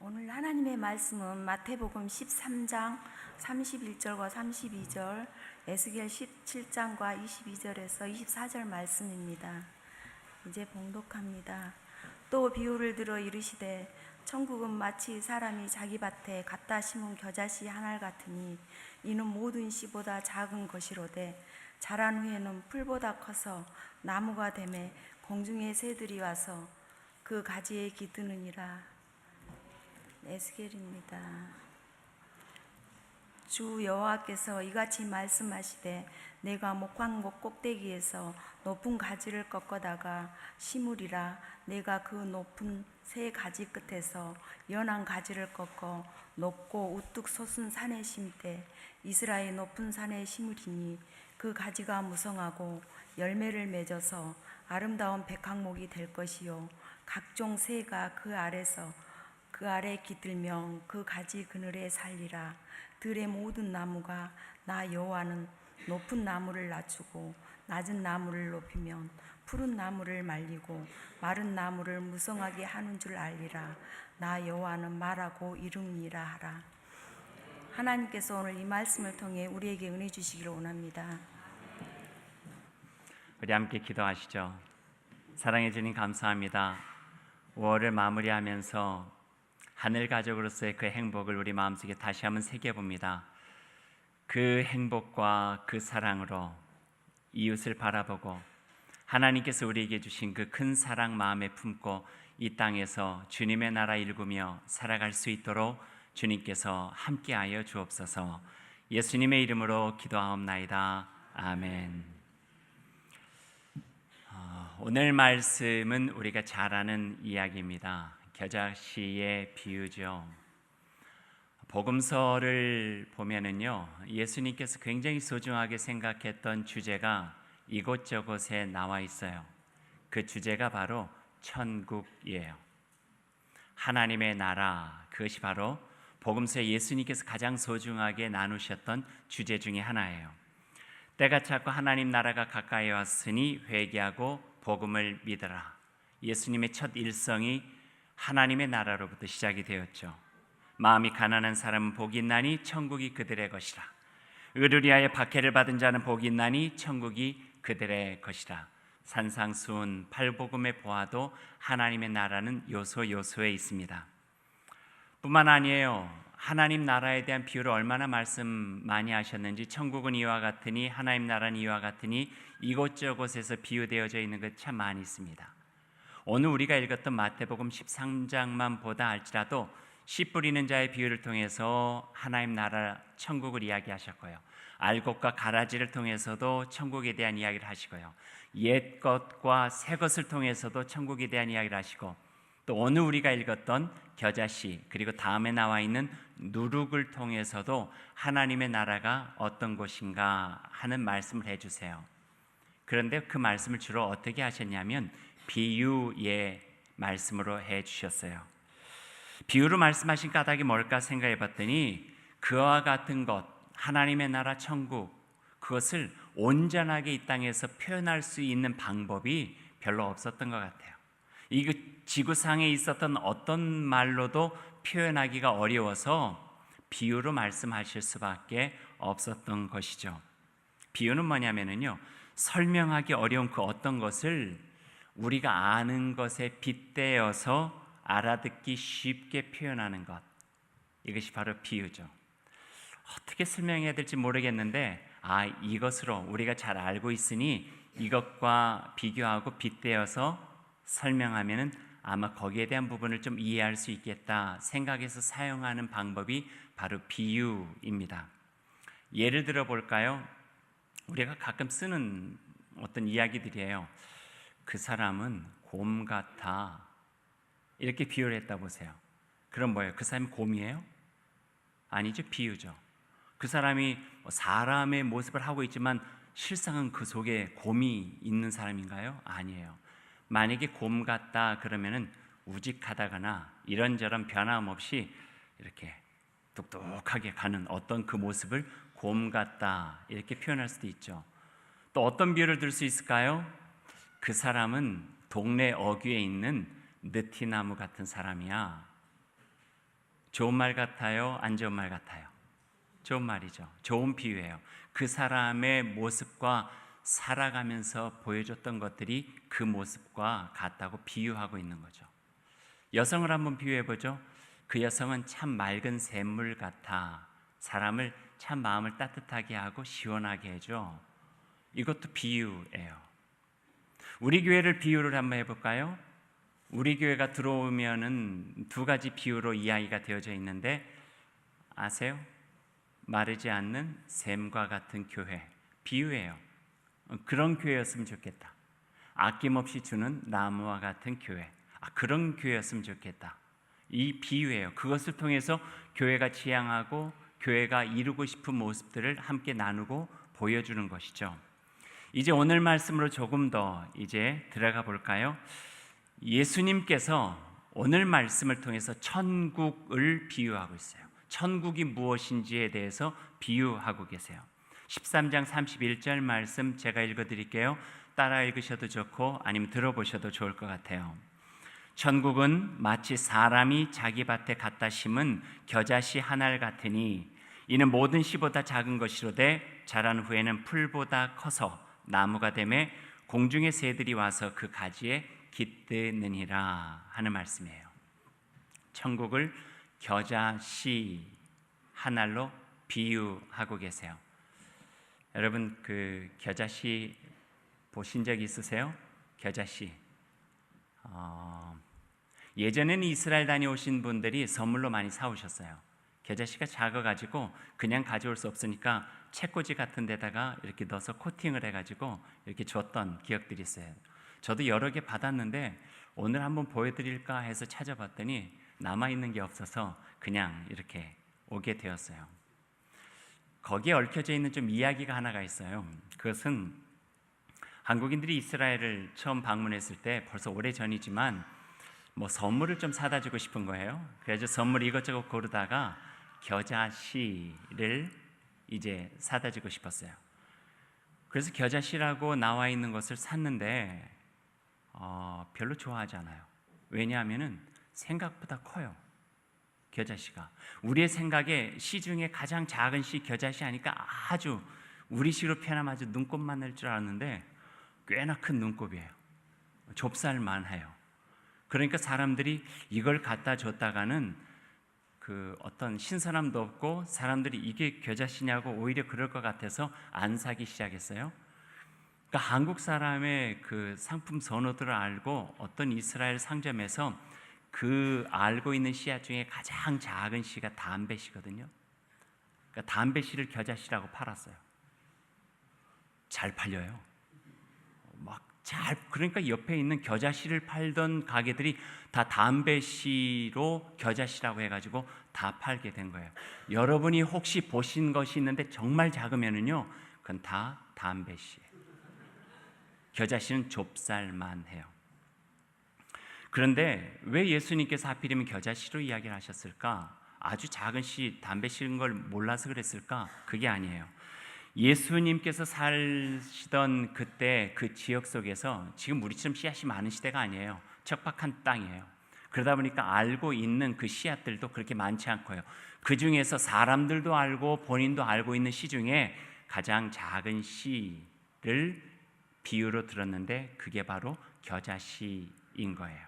오늘 하나님의 말씀은 마태복음 13장 31절과 32절, 에스겔 17장과 22절에서 24절 말씀입니다. 이제 봉독합니다. 또 비유를 들어 이르시되 천국은 마치 사람이 자기 밭에 갖다 심은 겨자씨 한 알 같으니 이는 모든 씨보다 작은 것이로되 자란 후에는 풀보다 커서 나무가 되매 공중의 새들이 와서 그 가지에 깃드느니라. 에스겔입니다. 주 여호와께서 이같이 말씀하시되 내가 목황목 꼭대기에서 높은 가지를 꺾어다가 심으리라. 내가 그 높은 새 가지 끝에서 연한 가지를 꺾어 높고 우뚝 솟은 산에 심되 이스라엘 높은 산에 심으리니 그 가지가 무성하고 열매를 맺어서 아름다운 백향목이 될 것이요 각종 새가 그 아래 깃들며 그 가지 그늘에 살리라. 들의 모든 나무가 나 여호와는 높은 나무를 낮추고 낮은 나무를 높이면 푸른 나무를 말리고 마른 나무를 무성하게 하는 줄 알리라. 나 여호와는 말하고 이루니라 하라. 하나님께서 오늘 이 말씀을 통해 우리에게 은혜 주시기를 원합니다. 우리 함께 기도하시죠. 사랑해 주님 감사합니다. 5월을 마무리하면서 하늘 가족으로서의 그 행복을 우리 마음속에 다시 한번 새겨봅니다. 그 행복과 그 사랑으로 이웃을 바라보고 하나님께서 우리에게 주신 그 큰 사랑 마음에 품고 이 땅에서 주님의 나라 일구며 살아갈 수 있도록 주님께서 함께하여 주옵소서. 예수님의 이름으로 기도하옵나이다. 아멘. 오늘 말씀은 우리가 잘 아는 이야기입니다. 겨자씨의 비유죠. 복음서를 보면은요, 예수님께서 굉장히 소중하게 생각했던 주제가 이곳저곳에 나와 있어요. 그 주제가 바로 천국이에요. 하나님의 나라, 그것이 바로 복음서에 예수님께서 가장 소중하게 나누셨던 주제 중에 하나예요. 때가 찼고 하나님 나라가 가까이 왔으니 회개하고 복음을 믿어라. 예수님의 첫 일성이 하나님의 나라로부터 시작이 되었죠. 마음이 가난한 사람은 복이 있나니 천국이 그들의 것이라. 의를 위하여 박해를 받은 자는 복이 있나니 천국이 그들의 것이라. 산상수훈 팔복음에 보아도 하나님의 나라는 요소요소에 있습니다. 뿐만 아니에요. 하나님 나라에 대한 비유를 얼마나 말씀 많이 하셨는지, 천국은 이와 같으니 하나님 나라는 이와 같으니 이곳저곳에서 비유되어져 있는 것 참 많이 있습니다. 오늘 우리가 읽었던 마태복음 13장만 보다 할지라도 씨 뿌리는 자의 비유를 통해서 하나님 나라 천국을 이야기하셨고요, 알곡과 가라지를 통해서도 천국에 대한 이야기를 하시고요, 옛 것과 새 것을 통해서도 천국에 대한 이야기를 하시고, 또 오늘 우리가 읽었던 겨자씨 그리고 다음에 나와 있는 누룩을 통해서도 하나님의 나라가 어떤 곳인가 하는 말씀을 해주세요. 그런데 그 말씀을 주로 어떻게 하셨냐면 비유의 말씀으로 해주셨어요. 비유로 말씀하신 까닭이 뭘까 생각해 봤더니 그와 같은 것, 하나님의 나라 천국, 그것을 온전하게 이 땅에서 표현할 수 있는 방법이 별로 없었던 것 같아요. 이 지구상에 있었던 어떤 말로도 표현하기가 어려워서 비유로 말씀하실 수밖에 없었던 것이죠. 비유는 뭐냐면요, 설명하기 어려운 그 어떤 것을 우리가 아는 것에 빗대어서 알아듣기 쉽게 표현하는 것, 이것이 바로 비유죠. 어떻게 설명해야 될지 모르겠는데 이것으로 우리가 잘 알고 있으니 이것과 비교하고 빗대어서 설명하면은 아마 거기에 대한 부분을 좀 이해할 수 있겠다 생각해서 사용하는 방법이 바로 비유입니다. 예를 들어 볼까요? 우리가 가끔 쓰는 어떤 이야기들이에요. 그 사람은 곰 같아, 이렇게 비유를 했다 보세요. 그럼 뭐예요? 그 사람이 곰이에요? 아니죠, 비유죠. 그 사람이 사람의 모습을 하고 있지만 실상은 그 속에 곰이 있는 사람인가요? 아니에요. 만약에 곰 같다 그러면은 우직하다거나 이런저런 변함없이 이렇게 똑똑하게 가는 어떤 그 모습을 곰 같다 이렇게 표현할 수도 있죠. 또 어떤 비유를 들 수 있을까요? 그 사람은 동네 어귀에 있는 느티나무 같은 사람이야. 좋은 말 같아요? 안 좋은 말 같아요? 좋은 말이죠. 좋은 비유예요. 그 사람의 모습과 살아가면서 보여줬던 것들이 그 모습과 같다고 비유하고 있는 거죠. 여성을 한번 비유해 보죠. 그 여성은 참 맑은 샘물 같아 사람을 참 마음을 따뜻하게 하고 시원하게 해줘. 이것도 비유예요. 우리 교회를 비유를 한번 해볼까요? 우리 교회가 들어오면은 두 가지 비유로 이야기가 되어져 있는데 아세요? 마르지 않는 샘과 같은 교회, 비유예요. 그런 교회였으면 좋겠다. 아낌없이 주는 나무와 같은 교회, 그런 교회였으면 좋겠다. 이 비유예요. 그것을 통해서 교회가 지향하고 교회가 이루고 싶은 모습들을 함께 나누고 보여주는 것이죠. 이제 오늘 말씀으로 조금 더 이제 들어가 볼까요? 예수님께서 오늘 말씀을 통해서 천국을 비유하고 있어요. 천국이 무엇인지에 대해서 비유하고 계세요. 13장 31절 말씀 제가 읽어드릴게요. 따라 읽으셔도 좋고 아니면 들어보셔도 좋을 것 같아요. 천국은 마치 사람이 자기 밭에 갖다 심은 겨자씨 한 알 같으니 이는 모든 씨보다 작은 것이로되 자란 후에는 풀보다 커서 나무가 되매 공중의 새들이 와서 그 가지에 깃드느니라 하는 말씀이에요. 천국을 겨자씨 한 알로 비유하고 계세요. 여러분 그 겨자씨 보신 적 있으세요? 겨자씨. 예전에는 이스라엘 다녀오신 분들이 선물로 많이 사오셨어요. 겨자씨가 작아가지고 그냥 가져올 수 없으니까 책꽂이 같은 데다가 이렇게 넣어서 코팅을 해가지고 이렇게 줬던 기억들이 있어요. 저도 여러 개 받았는데 오늘 한번 보여드릴까 해서 찾아봤더니 남아있는 게 없어서 그냥 이렇게 오게 되었어요. 거기에 얽혀져 있는 좀 이야기가 하나가 있어요. 그것은 한국인들이 이스라엘을 처음 방문했을 때 벌써 오래전이지만 뭐 선물을 좀 사다 주고 싶은 거예요. 그래서 선물 이것저것 고르다가 겨자씨를 이제 사다 주고 싶었어요. 그래서 겨자씨라고 나와 있는 것을 샀는데 별로 좋아하지 않아요. 왜냐하면은 생각보다 커요. 겨자씨가 우리의 생각에 씨 중에 가장 작은 씨 겨자씨 하니까 아주 우리식으로 표현하면 아주 눈곱만 날 줄 알았는데 꽤나 큰 눈곱이에요. 좁쌀만 해요. 그러니까 사람들이 이걸 갖다 줬다가는 그 어떤 신선함도 없고 사람들이 이게 겨자씨냐고 오히려 그럴 것 같아서 안 사기 시작했어요. 그러니까 한국 사람의 그 상품 선호도를 알고 어떤 이스라엘 상점에서 그 알고 있는 씨앗 중에 가장 작은 씨가 담배씨거든요. 그러니까 담배씨를 겨자씨라고 팔았어요. 잘 팔려요. 그러니까 옆에 있는 겨자씨를 팔던 가게들이 다 담배씨로 겨자씨라고 해가지고 다 팔게 된 거예요. 여러분이 혹시 보신 것이 있는데 정말 작으면은요, 그건 다 담배씨예요. 겨자씨는 좁쌀만 해요. 그런데 왜 예수님께서 하필이면 겨자씨로 이야기를 하셨을까? 아주 작은 씨, 담배씨인 걸 몰라서 그랬을까? 그게 아니에요. 예수님께서 사시던 그때 그 지역 속에서 지금 우리처럼 씨앗이 많은 시대가 아니에요. 척박한 땅이에요. 그러다 보니까 알고 있는 그 씨앗들도 그렇게 많지 않고요. 그 중에서 사람들도 알고 본인도 알고 있는 씨 중에 가장 작은 씨를 비유로 들었는데 그게 바로 겨자씨인 거예요.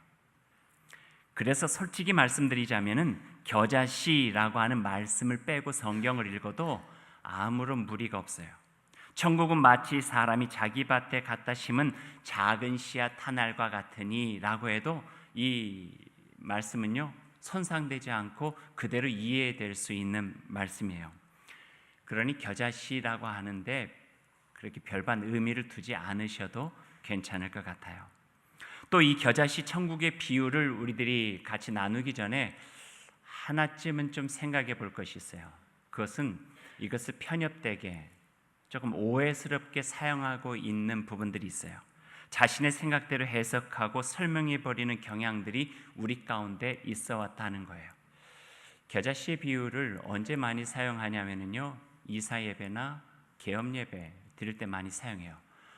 그래서 솔직히 말씀드리자면은 겨자씨라고 하는 말씀을 빼고 성경을 읽어도 아무런 무리가 없어요. 천국은 마치 사람이 자기 밭에 갖다 심은 작은 씨앗 한 알과 같으니 라고 해도 이 말씀은요 손상되지 않고 그대로 이해될 수 있는 말씀이에요. 그러니 겨자씨라고 하는데 그렇게 별반 의미를 두지 않으셔도 괜찮을 것 같아요. 또 이 겨자씨 천국의 비유를 우리들이 같이 나누기 전에 하나쯤은 좀 생각해 볼 것이 있어요. 그것은 이것을 편협되게 조금 오해스럽게 사용하고 있는 부분들이 있어요. 자신의 생각대로 해석하고 설명해 버리는 경향들이 우리 가운데 있어 왔다는 거예요. 겨자씨의 비유를 언제 많이 사용하냐면요, 이사 예배나 계엄 예배 드릴 때 많이 사용해요.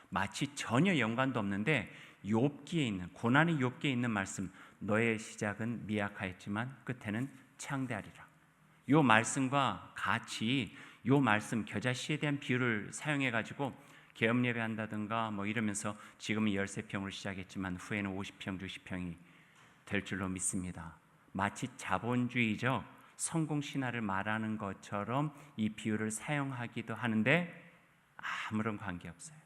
마치 전혀 연관도 없는데 욥기에 있는 고난의 욥기에 있는 말씀, 너의 시작은 미약하였지만 끝에는 창대하리라. 요 말씀과 같이 요 말씀 겨자씨에 대한 비유를 사용해 가지고 계엄 예배한다든가 뭐 이러면서 지금은 13평으로 시작했지만 후에는 50평, 60평이 될 줄로 믿습니다. 마치 자본주의적 성공 신화를 말하는 것처럼 이 비유를 사용하기도 하는데 아무런 관계없어요.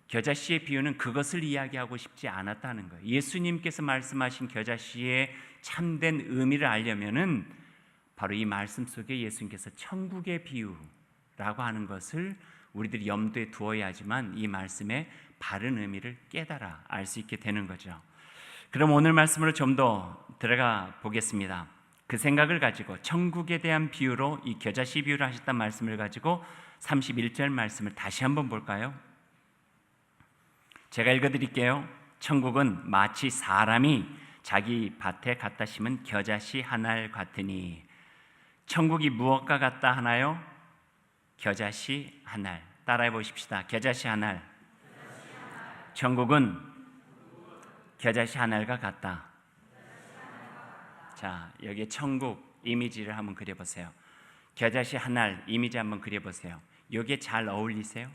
겨자씨의 비유는 그것을 이야기하고 싶지 않았다는 거예요. 예수님께서 말씀하신 겨자씨의 참된 의미를 알려면은 바로 이 말씀 속에 예수님께서 천국의 비유라고 하는 것을 우리들이 염두에 두어야지만 이 말씀의 바른 의미를 깨달아 알 수 있게 되는 거죠. 그럼 오늘 말씀으로 좀 더 들어가 보겠습니다. 그 생각을 가지고 천국에 대한 비유로 이 겨자씨 비유를 하셨단 말씀을 가지고 31절 말씀을 다시 한번 볼까요? 제가 읽어드릴게요. 천국은 마치 사람이 자기 밭에 갖다 심은 겨자씨 한 알 같으니. 천국이 무엇과 같다 하나요? 겨자씨 한 알. 따라해 보십시다. 겨자씨 한 알. 천국은 겨자씨 한 알과 같다. 자, 여기에 천국 이미지를 한번 그려보세요. 겨자씨 한 알 이미지 한번 그려보세요. 여기에 잘 어울리세요?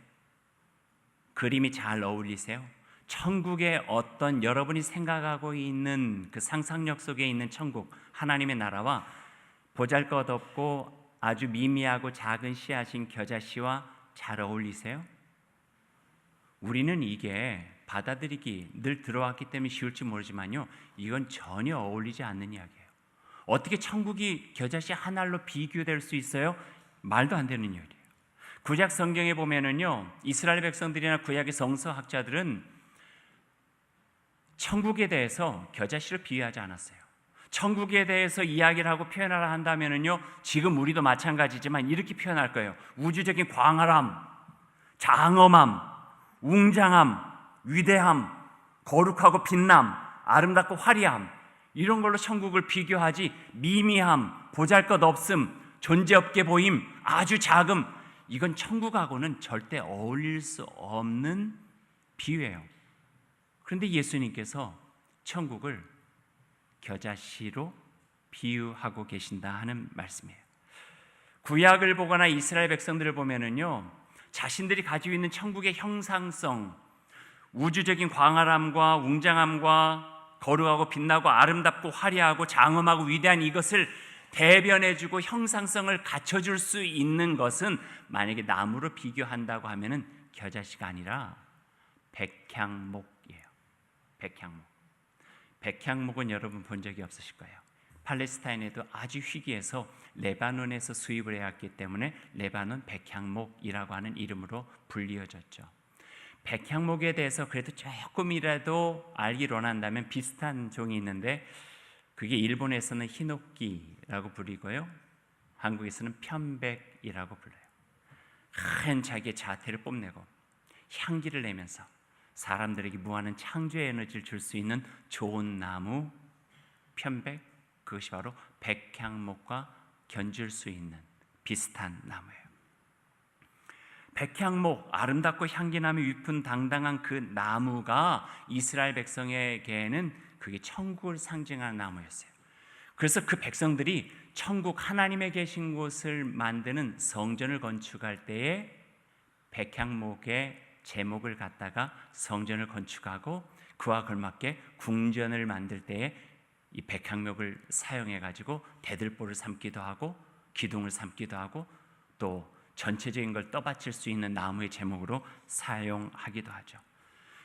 그림이 잘 어울리세요? 천국의 어떤 여러분이 생각하고 있는 그 상상력 속에 있는 천국, 하나님의 나라와 보잘것없고 아주 미미하고 작은 씨앗인 겨자씨와 잘 어울리세요? 우리는 이게 받아들이기 늘 들어왔기 때문에 쉬울지 모르지만요, 이건 전혀 어울리지 않는 이야기예요. 어떻게 천국이 겨자씨 한 알로 비교될 수 있어요? 말도 안 되는 일이에요. 구약 성경에 보면은요, 이스라엘 백성들이나 구약의 성서학자들은 천국에 대해서 겨자씨를 비유하지 않았어요. 천국에 대해서 이야기를 하고 표현하라 한다면은요, 지금 우리도 마찬가지지만 이렇게 표현할 거예요. 우주적인 광활함, 장엄함, 웅장함, 위대함, 거룩하고 빛남, 아름답고 화려함, 이런 걸로 천국을 비교하지, 미미함, 보잘것없음, 존재없게 보임, 아주 작음, 이건 천국하고는 절대 어울릴 수 없는 비유예요. 그런데 예수님께서 천국을 겨자씨로 비유하고 계신다 하는 말씀이에요. 구약을 보거나 이스라엘 백성들을 보면은요, 자신들이 가지고 있는 천국의 형상성, 우주적인 광활함과 웅장함과 거룩하고 빛나고 아름답고 화려하고 장엄하고 위대한 이것을 대변해주고 형상성을 갖춰줄 수 있는 것은 만약에 나무로 비교한다고 하면은 겨자씨가 아니라 백향목이에요. 백향목. 백향목은 여러분 본 적이 없으실 거예요. 팔레스타인에도 아주 희귀해서 레바논에서 수입을 해왔기 때문에 레바논 백향목이라고 하는 이름으로 불리어졌죠. 백향목에 대해서 그래도 조금이라도 알기로 한다면 비슷한 종이 있는데, 그게 일본에서는 히노키라고 부르고요, 한국에서는 편백이라고 불러요. 큰 자기의 자태를 뽐내고 향기를 내면서 사람들에게 무한한 창조의 에너지를 줄 수 있는 좋은 나무 편백, 그것이 바로 백향목과 견줄 수 있는 비슷한 나무예요. 백향목, 아름답고 향기나며 위풍당당한 그 나무가 이스라엘 백성에게는 그게 천국을 상징하는 나무였어요. 그래서 그 백성들이 천국 하나님의 계신 곳을 만드는 성전을 건축할 때에 백향목의 제목을 갖다가 성전을 건축하고 그와 걸맞게 궁전을 만들 때에 이 백향목을 사용해 가지고 대들보를 삼기도 하고 기둥을 삼기도 하고 또 전체적인 걸 떠받칠 수 있는 나무의 제목으로 사용하기도 하죠.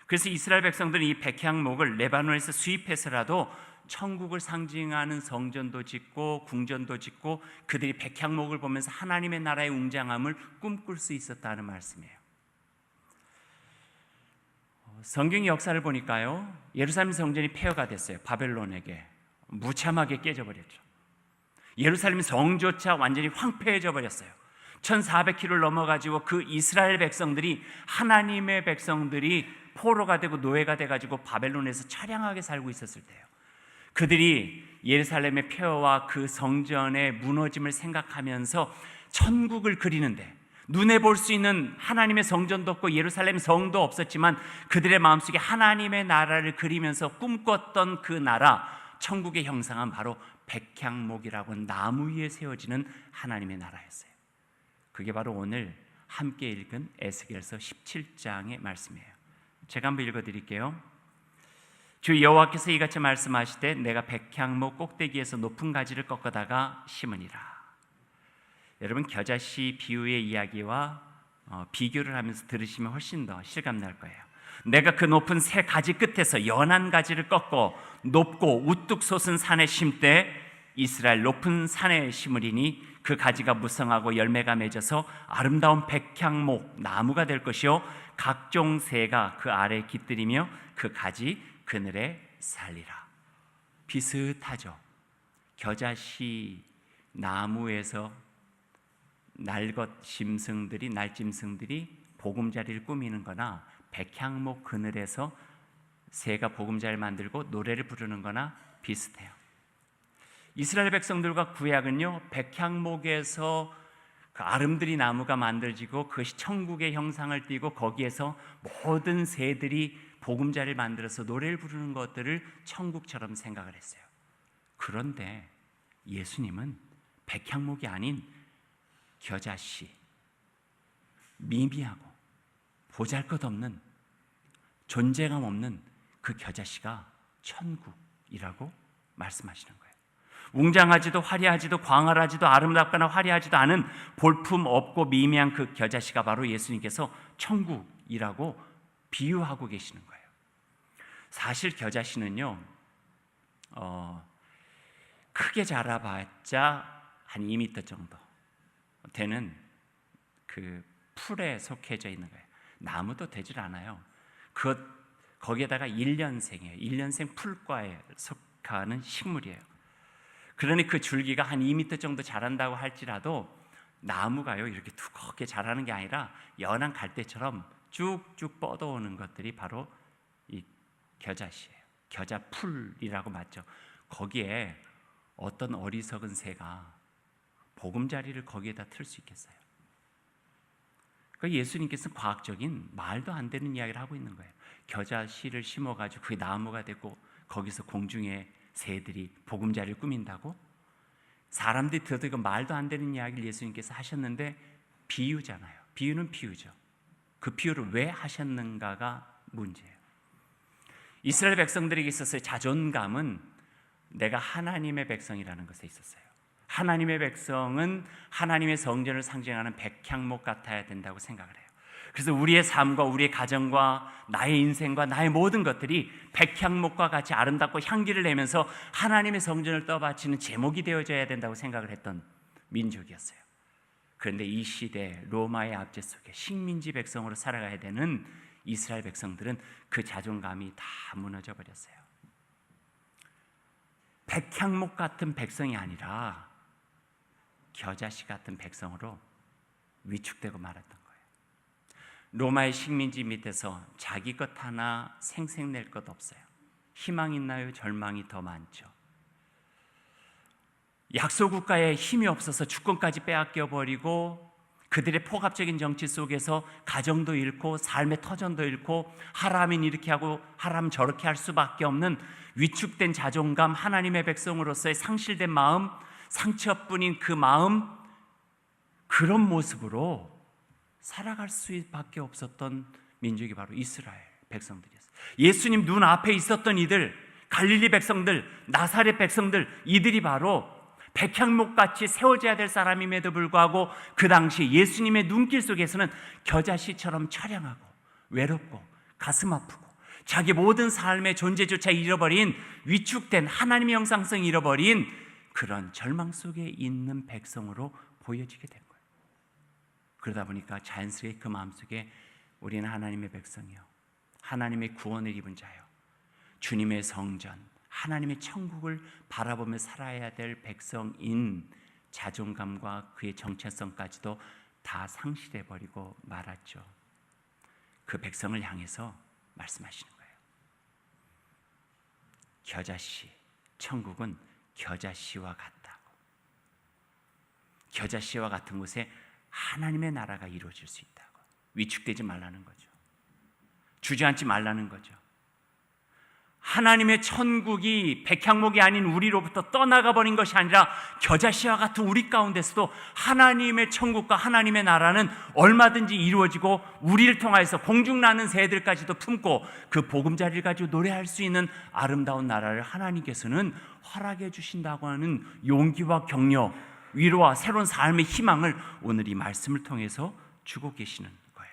그래서 이스라엘 백성들은 이 백향목을 레바논에서 수입해서라도 천국을 상징하는 성전도 짓고 궁전도 짓고 그들이 백향목을 보면서 하나님의 나라의 웅장함을 꿈꿀 수 있었다는 말씀이에요. 성경의 역사를 보니까요, 예루살렘 성전이 폐허가 됐어요. 바벨론에게 무참하게 깨져버렸죠. 예루살렘 성조차 완전히 황폐해져 버렸어요. 1400km를 넘어가지고 그 이스라엘 백성들이, 하나님의 백성들이 포로가 되고 노예가 돼가지고 바벨론에서 처량하게 살고 있었을 때예요. 그들이 예루살렘의 폐허와 그 성전의 무너짐을 생각하면서 천국을 그리는데, 눈에 볼 수 있는 하나님의 성전도 없고 예루살렘 성도 없었지만 그들의 마음속에 하나님의 나라를 그리면서 꿈꿨던 그 나라, 천국의 형상은 바로 백향목이라고 나무 위에 세워지는 하나님의 나라였어요. 그게 바로 오늘 함께 읽은 에스겔서 17장의 말씀이에요. 제가 한번 읽어드릴게요. 주 여호와께서 이같이 말씀하시되 내가 백향목 꼭대기에서 높은 가지를 꺾어다가 심으니라. 여러분, 겨자씨 비유의 이야기와 비교를 하면서 들으시면 훨씬 더 실감날 거예요. 내가 그 높은 새 가지 끝에서 연한 가지를 꺾고 높고 우뚝 솟은 산에 심되 이스라엘 높은 산에 심으리니 그 가지가 무성하고 열매가 맺어서 아름다운 백향목 나무가 될 것이요 각종 새가 그 아래에 깃들이며 그 가지 그늘에 살리라. 비슷하죠. 겨자씨 나무에서 날짐승들이 보금자리를 꾸미는 거나 백향목 그늘에서 새가 보금자리를 만들고 노래를 부르는 거나 비슷해요. 이스라엘 백성들과 구약은요, 백향목에서 그 아름드리 나무가 만들어지고 그것이 천국의 형상을 띠고 거기에서 모든 새들이 보금자리를 만들어서 노래를 부르는 것들을 천국처럼 생각을 했어요. 그런데 예수님은 백향목이 아닌 겨자씨, 미미하고 보잘것없는 존재감 없는 그 겨자씨가 천국이라고 말씀하시는 거예요. 웅장하지도 화려하지도 광활하지도 아름답거나 화려하지도 않은 볼품 없고 미미한 그 겨자씨가 바로 예수님께서 천국이라고 비유하고 계시는 거예요. 사실 겨자씨는요, 크게 자라봤자 한 2m 정도 되는 그 풀에 속해져 있는 거예요. 나무도 되질 않아요. 거기에다가 1년생이에요. 1년생 풀과에 속하는 식물이에요. 그러니 그 줄기가 한 2m 정도 자란다고 할지라도 나무가요, 이렇게 두껍게 자라는 게 아니라 연한 갈대처럼 쭉쭉 뻗어오는 것들이 바로 이 겨자씨예요. 겨자풀이라고 맞죠. 거기에 어떤 어리석은 새가 보금자리를 거기에다 틀 수 있겠어요? 그러니까 예수님께서는 과학적인 말도 안 되는 이야기를 하고 있는 거예요. 겨자씨를 심어가지고 그게 나무가 되고 거기서 공중에 새들이 보금자리를 꾸민다고? 사람들이 들어도 이거 말도 안 되는 이야기를 예수님께서 하셨는데 비유잖아요. 비유는 비유죠. 그 비유를 왜 하셨는가가 문제예요. 이스라엘 백성들에게 있어서의 자존감은 내가 하나님의 백성이라는 것에 있었어요. 하나님의 백성은 하나님의 성전을 상징하는 백향목 같아야 된다고 생각을 해요. 그래서 우리의 삶과 우리의 가정과 나의 인생과 나의 모든 것들이 백향목과 같이 아름답고 향기를 내면서 하나님의 성전을 떠받치는 제목이 되어져야 된다고 생각을 했던 민족이었어요. 그런데 이 시대 로마의 압제 속에 식민지 백성으로 살아가야 되는 이스라엘 백성들은 그 자존감이 다 무너져 버렸어요. 백향목 같은 백성이 아니라 겨자씨 같은 백성으로 위축되고 말았던 거예요. 로마의 식민지 밑에서 자기 것 하나 생색낼 것 없어요. 희망 있나요? 절망이 더 많죠. 약소국가에 힘이 없어서 주권까지 빼앗겨 버리고 그들의 폭압적인 정치 속에서 가정도 잃고 삶의 터전도 잃고 하라면 이렇게 하고 하라면 저렇게 할 수밖에 없는 위축된 자존감, 하나님의 백성으로서의 상실된 마음, 상처뿐인 그 마음, 그런 모습으로 살아갈 수밖에 없었던 민족이 바로 이스라엘 백성들이었어요. 예수님 눈앞에 있었던 이들, 갈릴리 백성들, 나사렛 백성들, 이들이 바로 백향목같이 세워져야 될 사람임에도 불구하고 그 당시 예수님의 눈길 속에서는 겨자씨처럼 처량하고 외롭고 가슴 아프고 자기 모든 삶의 존재조차 잃어버린, 위축된 하나님의 형상성 잃어버린 그런 절망 속에 있는 백성으로 보여지게 된 거예요. 그러다 보니까 자연스레 그 마음속에 우리는 하나님의 백성이요, 하나님의 구원을 입은 자요, 주님의 성전, 하나님의 천국을 바라보며 살아야 될 백성인 자존감과 그의 정체성까지도 다 상실해버리고 말았죠. 그 백성을 향해서 말씀하시는 거예요. 겨자씨, 천국은 겨자씨와 같다고. 겨자씨와 같은 곳에 하나님의 나라가 이루어질 수 있다고. 위축되지 말라는 거죠. 주저앉지 말라는 거죠. 하나님의 천국이 백향목이 아닌 우리로부터 떠나가 버린 것이 아니라 겨자씨와 같은 우리 가운데서도 하나님의 천국과 하나님의 나라는 얼마든지 이루어지고 우리를 통하여서 공중나는 새들까지도 품고 그 보금자리를 가지고 노래할 수 있는 아름다운 나라를 하나님께서는 허락해 주신다고 하는 용기와 격려, 위로와 새로운 삶의 희망을 오늘 이 말씀을 통해서 주고 계시는 거예요.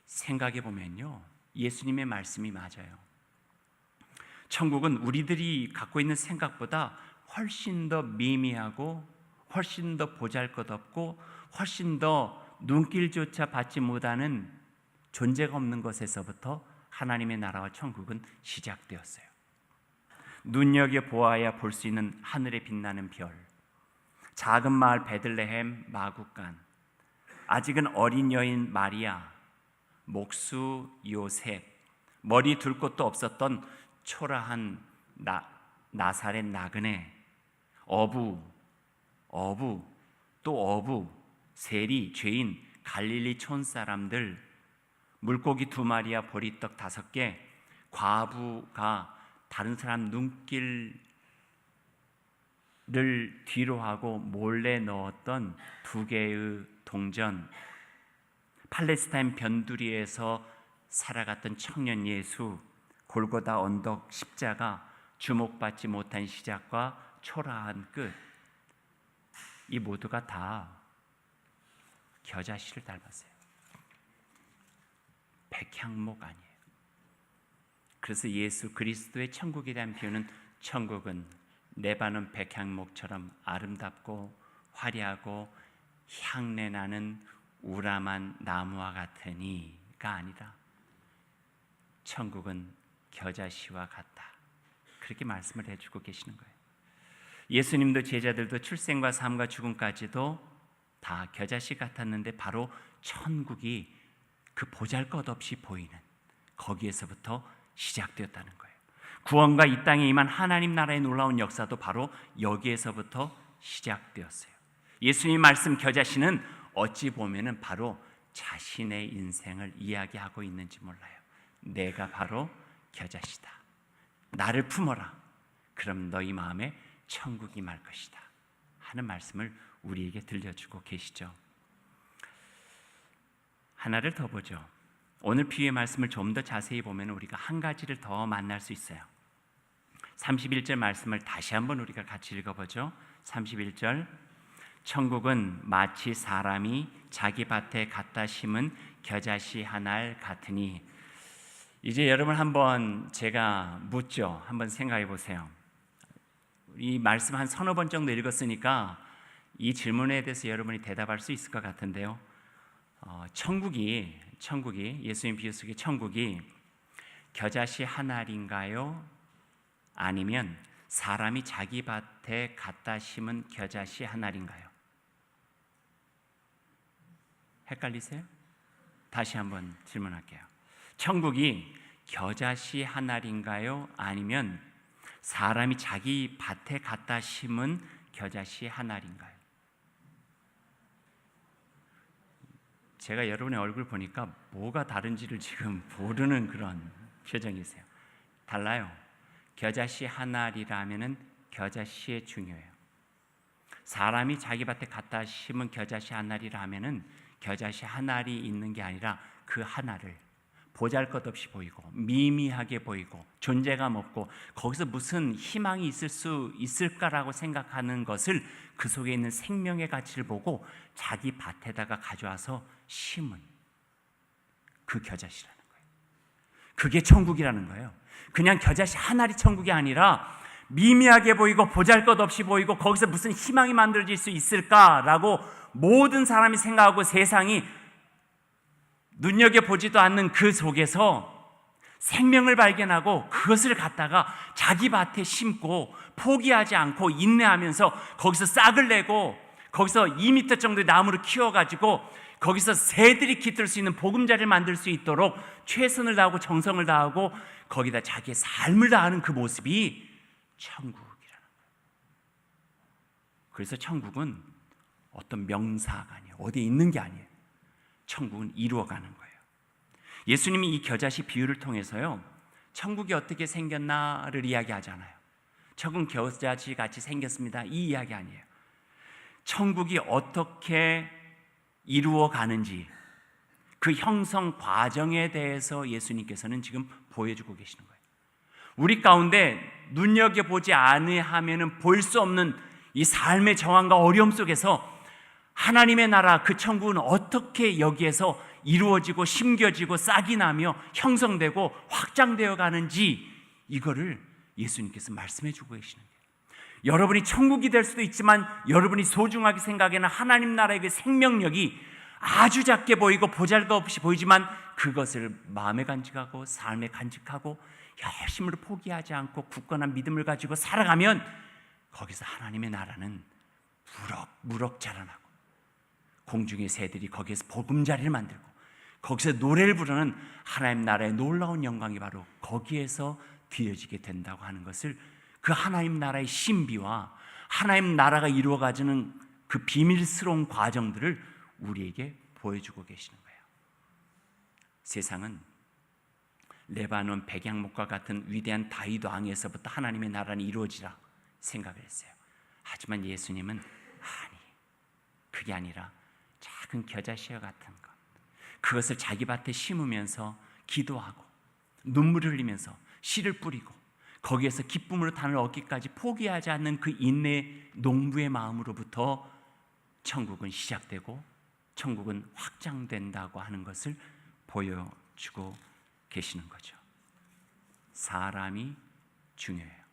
생각해 보면요, 예수님의 말씀이 맞아요. 천국은 우리들이 갖고 있는 생각보다 훨씬 더 미미하고 훨씬 더 보잘것없고 훨씬 더 눈길조차 받지 못하는 존재가 없는 것에서부터 하나님의 나라와 천국은 시작되었어요. 눈여겨보아야 볼 수 있는 하늘에 빛나는 별, 작은 마을 베들레헴 마구간, 아직은 어린 여인 마리아, 목수 요셉, 머리 둘 곳도 없었던 초라한 나사렛 나그네, 어부, 세리, 죄인, 갈릴리 촌 사람들, 물고기 2마리와 보리떡 5개, 과부가 다른 사람 눈길을 뒤로 하고 몰래 넣었던 2개의 동전, 팔레스타인 변두리에서 살아갔던 청년 예수, 골고다 언덕 십자가, 주목받지 못한 시작과 초라한 끝, 이 모두가 다 겨자씨를 닮았어요. 백향목 아니에요. 그래서 예수 그리스도의 천국에 대한 비유는 천국은 레바논 백향목처럼 아름답고 화려하고 향내나는 우람한 나무와 같으니가 아니라 천국은 겨자씨와 같다, 그렇게 말씀을 해주고 계시는 거예요. 예수님도 제자들도 출생과 삶과 죽음까지도 다 겨자씨 같았는데 바로 천국이 그 보잘것없이 보이는 거기에서부터 시작되었다는 거예요. 구원과 이 땅에 임한 하나님 나라의 놀라운 역사도 바로 여기에서부터 시작되었어요. 예수님 말씀 겨자씨는 어찌 보면은 바로 자신의 인생을 이야기하고 있는지 몰라요. 내가 바로 겨자씨다. 나를 품어라. 그럼 너희 마음에 천국이 말 것이다 하는 말씀을 우리에게 들려주고 계시죠. 하나를 더 보죠. 오늘 비유의 말씀을 좀 더 자세히 보면 우리가 한 가지를 더 만날 수 있어요. 31절 말씀을 다시 한번 우리가 같이 읽어보죠. 31절, 천국은 마치 사람이 자기 밭에 갖다 심은 겨자씨 한 알 같으니. 이제 여러분 한번 제가 묻죠. 한번 생각해 보세요. 이 말씀 한 서너 번 정도 읽었으니까 이 질문에 대해서 여러분이 대답할 수 있을 것 같은데요. 천국이 예수님 비유 속의 천국이 겨자씨 한 알인가요? 아니면 사람이 자기 밭에 갖다 심은 겨자씨 한 알인가요? 헷갈리세요? 다시 한번 질문할게요. 천국이 겨자씨 한 알인가요? 아니면 사람이 자기 밭에 갖다 심은 겨자씨 한 알인가요? 제가 여러분의 얼굴 보니까 뭐가 다른지를 지금 모르는 그런 표정이세요. 달라요. 겨자씨 한 알이라면은 겨자씨에 중요해요. 사람이 자기 밭에 갖다 심은 겨자씨 한 알이라 하면은 겨자씨 한 알이 있는 게 아니라 그 한 알을 보잘것없이 보이고 미미하게 보이고 존재감 없고 거기서 무슨 희망이 있을 수 있을까라고 생각하는 것을 그 속에 있는 생명의 가치를 보고 자기 밭에다가 가져와서 심은 그 겨자씨라는 거예요. 그게 천국이라는 거예요. 그냥 겨자씨 한 알이 천국이 아니라 미미하게 보이고 보잘것없이 보이고 거기서 무슨 희망이 만들어질 수 있을까라고 모든 사람이 생각하고 세상이 눈여겨보지도 않는 그 속에서 생명을 발견하고 그것을 갖다가 자기 밭에 심고 포기하지 않고 인내하면서 거기서 싹을 내고 거기서 2m 정도의 나무를 키워가지고 거기서 새들이 깃들 수 있는 보금자리를 만들 수 있도록 최선을 다하고 정성을 다하고 거기다 자기의 삶을 다하는 그 모습이 천국이라는 거예요. 그래서 천국은 어떤 명사가 아니에요. 어디에 있는 게 아니에요. 천국은 이루어가는 거예요. 예수님이 이 겨자씨 비유를 통해서요, 천국이 어떻게 생겼나를 이야기하잖아요. 천국은 겨자씨 같이 생겼습니다. 이 이야기 아니에요. 천국이 어떻게 이루어가는지 그 형성 과정에 대해서 예수님께서는 지금 보여주고 계시는 거예요. 우리 가운데 눈여겨보지 않으면 볼 수 없는 이 삶의 정황과 어려움 속에서 하나님의 나라, 그 천국은 어떻게 여기에서 이루어지고 심겨지고 싹이 나며 형성되고 확장되어 가는지, 이거를 예수님께서 말씀해 주고 계시는 거예요. 여러분이 천국이 될 수도 있지만 여러분이 소중하게 생각하는 하나님 나라의 그 생명력이 아주 작게 보이고 보잘것없이 보이지만 그것을 마음에 간직하고 삶에 간직하고 열심으로 포기하지 않고 굳건한 믿음을 가지고 살아가면 거기서 하나님의 나라는 무럭무럭 자라나고 공중의 새들이 거기에서 보금자리를 만들고 거기서 노래를 부르는 하나님 나라의 놀라운 영광이 바로 거기에서 뒤어지게 된다고 하는 것을, 그 하나님 나라의 신비와 하나님 나라가 이루어가지는 그 비밀스러운 과정들을 우리에게 보여주고 계시는 거예요. 세상은 레바논 백양목과 같은 위대한 다윗 왕에서부터 하나님의 나라는 이루어지라 생각을 했어요. 하지만 예수님은 아니, 그게 아니라 작은 겨자씨와 같은 것, 그것을 자기 밭에 심으면서 기도하고 눈물을 흘리면서 씨를 뿌리고 거기에서 기쁨으로 단을 얻기까지 포기하지 않는 그 인내 농부의 마음으로부터 천국은 시작되고 천국은 확장된다고 하는 것을 보여주고 계시는 거죠. 사람이 중요해요.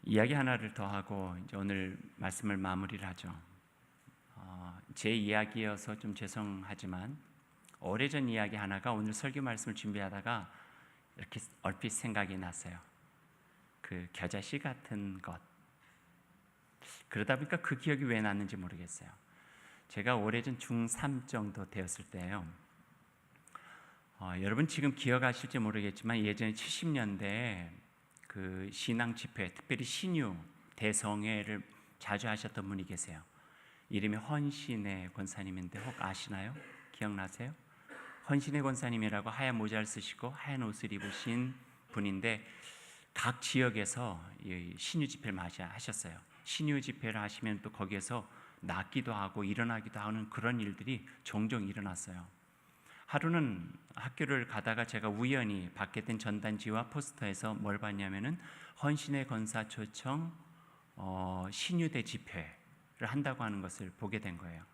이야기 하나를 더 하고 이제 오늘 말씀을 마무리를 하죠. 제 이야기여서 좀 죄송하지만 오래전 이야기 하나가 오늘 설교 말씀을 준비하다가 이렇게 얼핏 생각이 났어요. 그 겨자씨 같은 것. 그러다 보니까 그 기억이 왜 났는지 모르겠어요. 제가 오래전 중3 정도 되었을 때요. 여러분 지금 기억하실지 모르겠지만 예전에 70년대에 그 신앙 집회, 특별히 신유 대성회를 자주 하셨던 분이 계세요. 이름이 헌신의 권사님인데 혹 아시나요? 기억나세요? 헌신의 권사님이라고 하얀 모자를 쓰시고 하얀 옷을 입으신 분인데 각 지역에서 신유 집회를 많이 하셨어요. 신유 집회를 하시면 또 거기에서 낫기도 하고 일어나기도 하는 그런 일들이 종종 일어났어요. 하루는 학교를 가다가 제가 우연히 받게 된 전단지와 포스터에서 뭘 봤냐면은 헌신의 권사 초청 신유대 집회를 한다고 하는 것을 보게 된 거예요.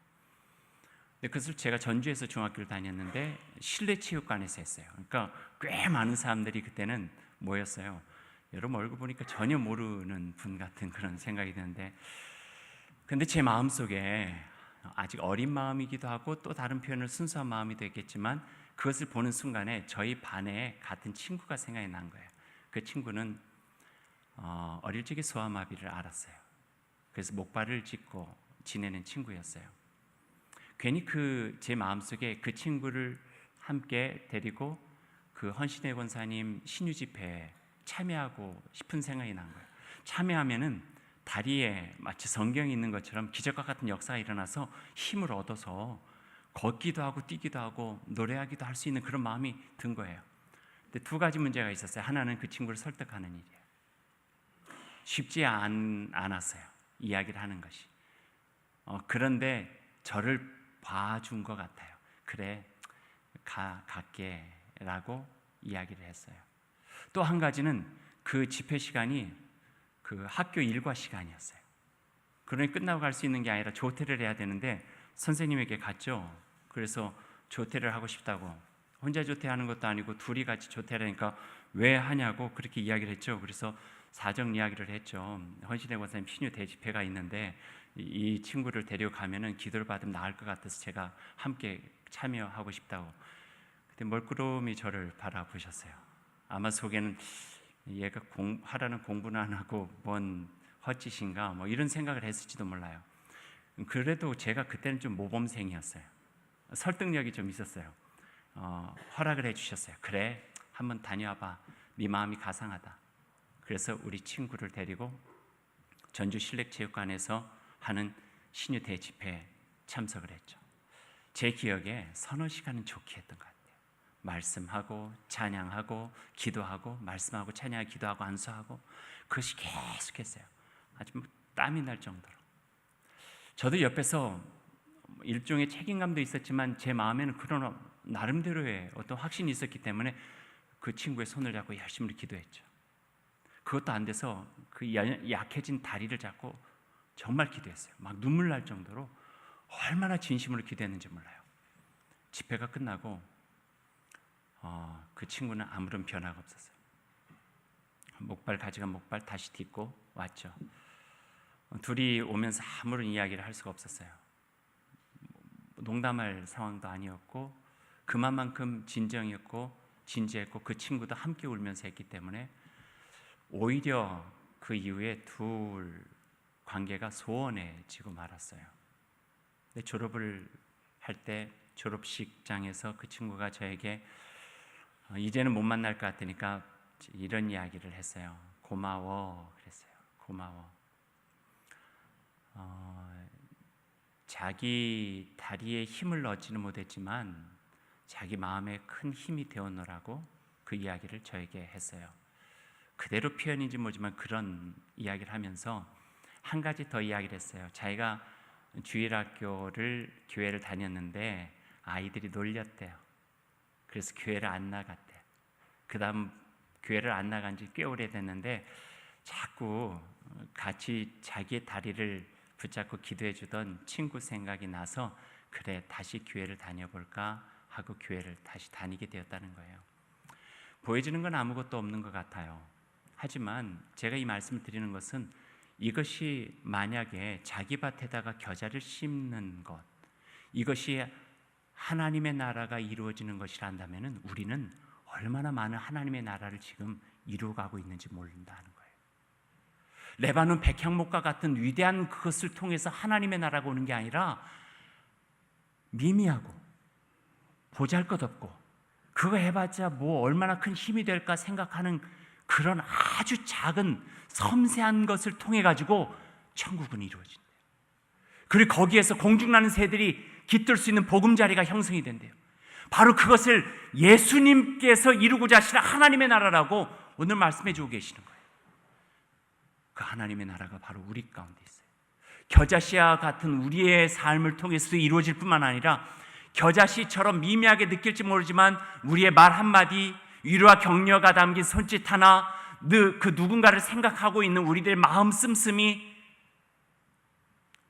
근데 그것을 제가 전주에서 중학교를 다녔는데 실내 체육관에서 했어요. 그러니까 꽤 많은 사람들이 그때는 모였어요. 여러분 얼굴 보니까 전혀 모르는 분 같은 그런 생각이 드는데, 근데 제 마음속에 아직 어린 마음이기도 하고 또 다른 표현을 순수한 마음이 되겠지만 그것을 보는 순간에 저희 반에 같은 친구가 생각이 난 거예요. 그 친구는 어릴 적에 소아마비를 앓았어요. 그래서 목발을 짚고 지내는 친구였어요. 괜히 제 마음속에 그 친구를 함께 데리고 그 헌신의 권사님 신유 집회에 참여하고 싶은 생각이 난 거예요. 참여하면은 다리에 마치 성경이 있는 것처럼 기적과 같은 역사가 일어나서 힘을 얻어서 걷기도 하고 뛰기도 하고 노래하기도 할 수 있는 그런 마음이 든 거예요. 근데 두 가지 문제가 있었어요. 하나는 그 친구를 설득하는 일이에요. 쉽지 않았어요. 이야기를 하는 것이. 그런데 저를 봐준 것 같아요. 그래, 갈게 라고 이야기를 했어요. 또 한 가지는 그 집회 시간이 그 학교 일과 시간이었어요. 그러니 끝나고 갈 수 있는 게 아니라 조퇴를 해야 되는데 선생님에게 갔죠. 그래서 조퇴를 하고 싶다고. 혼자 조퇴하는 것도 아니고 둘이 같이 조퇴를 하니까 왜 하냐고 그렇게 이야기를 했죠. 그래서 사정 이야기를 했죠. 헌신의 권사님 신유 대집회가 있는데 이 친구를 데려가면은 기도를 받으면 나을 것 같아서 제가 함께 참여하고 싶다고. 그때 멀끄러미 저를 바라보셨어요. 아마 속에는 얘가 하라는 공부는 안 하고 뭔 헛짓인가 뭐 이런 생각을 했을지도 몰라요. 그래도 제가 그때는 좀 모범생이었어요. 설득력이 좀 있었어요. 허락을 해주셨어요. 그래, 한번 다녀와봐. 네 마음이 가상하다. 그래서 우리 친구를 데리고 전주 실내체육관에서 하는 신유 대집회에 참석을 했죠. 제 기억에 서너 시간은 좋게 했던 것 같아요. 말씀하고 찬양하고 기도하고 말씀하고 찬양하고 기도하고 안수하고 그것이 계속했어요. 아주 땀이 날 정도로. 저도 옆에서 일종의 책임감도 있었지만 제 마음에는 그런 나름대로의 어떤 확신이 있었기 때문에 그 친구의 손을 잡고 열심히 기도했죠. 그것도 안 돼서 그 약해진 다리를 잡고 정말 기도했어요. 막 눈물 날 정도로 얼마나 진심으로 기도했는지 몰라요. 집회가 끝나고 그 친구는 아무런 변화가 없었어요. 목발 가져간 목발 다시 딛고 왔죠. 둘이 오면서 아무런 이야기를 할 수가 없었어요. 농담할 상황도 아니었고 그만큼 진정했고 진지했고 그 친구도 함께 울면서 했기 때문에 오히려 그 이후에 둘 관계가 소원해지고 말았어요. 근데 졸업을 할 때 졸업식장에서 그 친구가 저에게 이제는 못 만날 것 같으니까 이런 이야기를 했어요. 고마워 그랬어요. 고마워. 자기 다리에 힘을 얻지는 못했지만 자기 마음에 큰 힘이 되었노라고 그 이야기를 저에게 했어요. 그대로 표현인지 모르지만 그런 이야기를 하면서 한 가지 더 이야기를 했어요. 자기가 주일학교를 교회를 다녔는데 아이들이 놀렸대요. 그래서 교회를 안 나갔대요. 그 다음 교회를 안 나간 지 꽤 오래됐는데 자꾸 같이 자기의 다리를 붙잡고 기도해 주던 친구 생각이 나서 그래 다시 교회를 다녀볼까 하고 교회를 다시 다니게 되었다는 거예요. 보여지는 건 아무것도 없는 것 같아요. 하지만 제가 이 말씀을 드리는 것은 이것이 만약에 자기 밭에다가 겨자를 심는 것, 이것이 하나님의 나라가 이루어지는 것이라 한다면 우리는 얼마나 많은 하나님의 나라를 지금 이루어가고 있는지 모른다는 거예요. 레바논 백향목과 같은 위대한 그것을 통해서 하나님의 나라가 오는 게 아니라 미미하고 보잘것없고 그거 해봤자 뭐 얼마나 큰 힘이 될까 생각하는 그런 아주 작은 섬세한 것을 통해 가지고 천국은 이루어진대요. 그리고 거기에서 공중나는 새들이 깃들 수 있는 보금자리가 형성이 된대요. 바로 그것을 예수님께서 이루고자 하시는 하나님의 나라라고 오늘 말씀해 주고 계시는 거예요. 그 하나님의 나라가 바로 우리 가운데 있어요. 겨자씨와 같은 우리의 삶을 통해서도 이루어질 뿐만 아니라 겨자씨처럼 미미하게 느낄지 모르지만 우리의 말 한마디, 위로와 격려가 담긴 손짓 하나, 그 누군가를 생각하고 있는 우리들의 마음 씀씀이,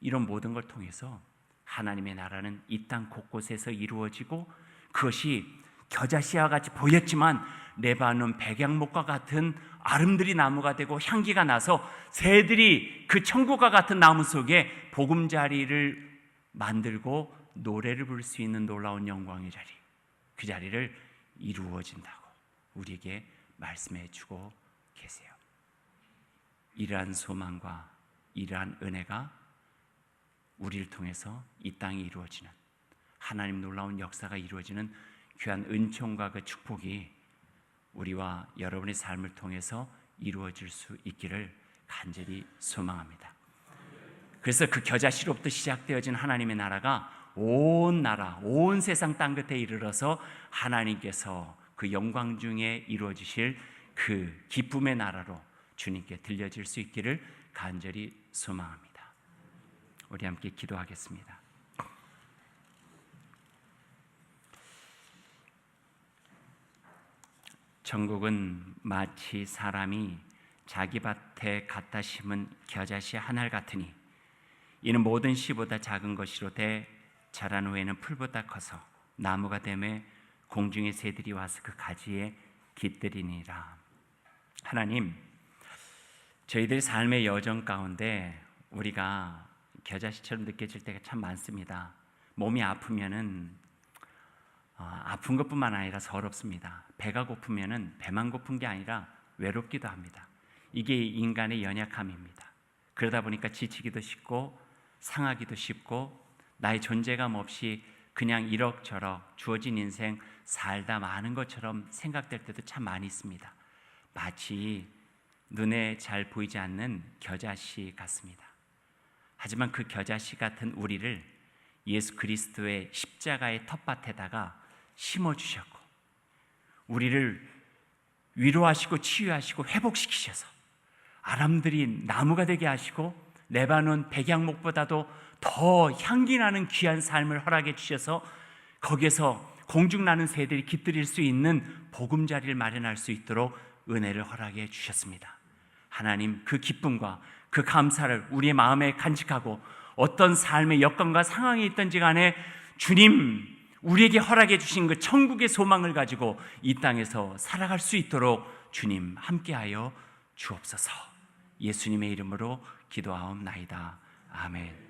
이런 모든 걸 통해서 하나님의 나라는 이 땅 곳곳에서 이루어지고 그것이 겨자씨와 같이 보였지만 레바논 백향목과 같은 아름드리 나무가 되고 향기가 나서 새들이 그 천국과 같은 나무 속에 보금자리를 만들고 노래를 부를 수 있는 놀라운 영광의 자리, 그 자리를 이루어진다고 우리에게 말씀해 주고 계세요. 이러한 소망과 이러한 은혜가 우리를 통해서 이 땅에 이루어지는 하나님 놀라운 역사가 이루어지는 귀한 은총과 그 축복이 우리와 여러분의 삶을 통해서 이루어질 수 있기를 간절히 소망합니다. 그래서 그 겨자씨로부터 시작되어진 하나님의 나라가 온 나라, 온 세상 땅끝에 이르러서 하나님께서 그 영광 중에 이루어지실 그 기쁨의 나라로 주님께 들려질 수 있기를 간절히 소망합니다. 우리 함께 기도하겠습니다. 천국은 마치 사람이 자기 밭에 갖다 심은 겨자씨 한 알 같으니 이는 모든 씨보다 작은 것이로되 자란 후에는 풀보다 커서 나무가 되매 공중의 새들이 와서 그 가지에 깃들이니라. 하나님, 저희들의 삶의 여정 가운데 우리가 겨자씨처럼 느껴질 때가 참 많습니다. 몸이 아프면은 아픈 것뿐만 아니라 서럽습니다. 배가 고프면은 배만 고픈 게 아니라 외롭기도 합니다. 이게 인간의 연약함입니다. 그러다 보니까 지치기도 쉽고 상하기도 쉽고 나의 존재감 없이 그냥 이럭저럭 주어진 인생 살다 마는 것처럼 생각될 때도 참 많이 있습니다. 마치 눈에 잘 보이지 않는 겨자씨 같습니다. 하지만 그 겨자씨 같은 우리를 예수 그리스도의 십자가의 텃밭에다가 심어주셨고 우리를 위로하시고 치유하시고 회복시키셔서 아람들이 나무가 되게 하시고 레바논 백향목보다도 더 향기 나는 귀한 삶을 허락해 주셔서 거기에서 공중나는 새들이 깃들일 수 있는 보금자리를 마련할 수 있도록 은혜를 허락해 주셨습니다. 하나님, 그 기쁨과 그 감사를 우리의 마음에 간직하고 어떤 삶의 여건과 상황이 있든지 간에 주님, 우리에게 허락해 주신 그 천국의 소망을 가지고 이 땅에서 살아갈 수 있도록 주님 함께하여 주옵소서. 예수님의 이름으로 기도하옵나이다. 아멘.